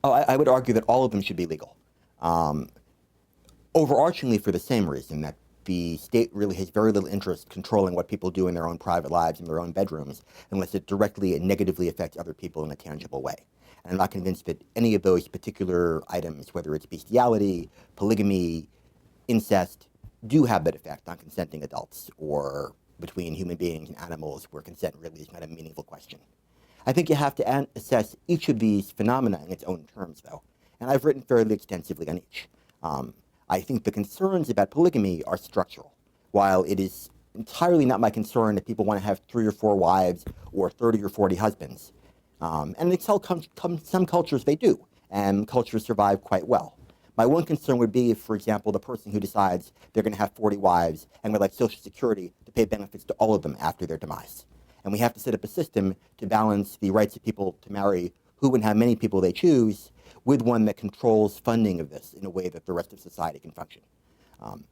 Oh, I would argue that all of them should be legal. Um, Overarchingly for the same reason that the state really has very little interest controlling what people do in their own private lives in their own bedrooms unless it directly and negatively affects other people in a tangible way. And I'm not convinced that any of those particular items, whether it's bestiality, polygamy, incest, do have that effect on consenting adults or between human beings and animals where consent really is not a meaningful question. I think you have to assess each of these phenomena in its own terms, though, and I've written fairly extensively on each. Um, I think the concerns about polygamy are structural, while it is entirely not my concern that people want to have 3 or 4 wives or 30 or 40 husbands. And in some cultures they do, and cultures survive quite well. My one concern would be if, for example, the person who decides they're going to have 40 wives and would like Social Security to pay benefits to all of them after their demise. And we have to set up a system to balance the rights of people to marry who and how many people they choose with one that controls funding of this in a way that the rest of society can function. Um,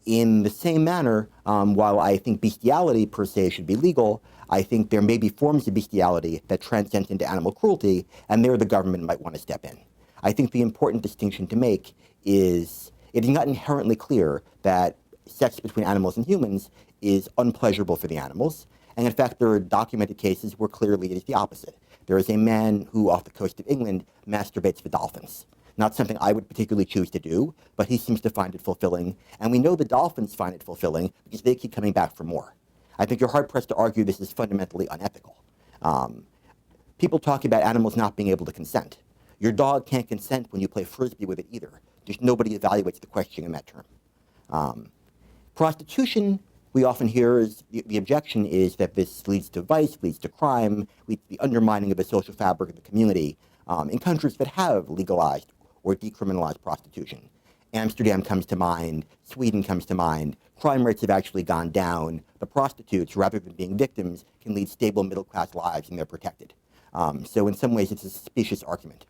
in the same manner, while I think bestiality per se should be legal, I think there may be forms of bestiality that transcend into animal cruelty, and there the government might want to step in. I think the important distinction to make is it is not inherently clear that sex between animals and humans is unpleasurable for the animals. And in fact, there are documented cases where clearly it is the opposite. There is a man who, off the coast of England, masturbates for dolphins. Not something I would particularly choose to do, but he seems to find it fulfilling. And we know the dolphins find it fulfilling because they keep coming back for more. I think you're hard-pressed to argue this is fundamentally unethical. People talk about animals not being able to consent. Your dog can't consent when you play Frisbee with it either. Just nobody evaluates the question in that term. Prostitution, we often hear is the objection is that this leads to vice, leads to crime, leads to the undermining of the social fabric of the community in countries that have legalized or decriminalized prostitution. Amsterdam comes to mind, Sweden comes to mind. Crime rates have actually gone down. The prostitutes, rather than being victims, can lead stable middle-class lives and they're protected. So in some ways, it's a specious argument.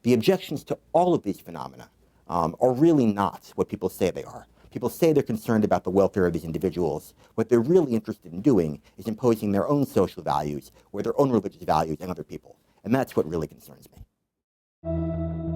The objections to all of these phenomena are really not what people say they are. People say they're concerned about the welfare of these individuals. What they're really interested in doing is imposing their own social values or their own religious values on other people. And that's what really concerns me.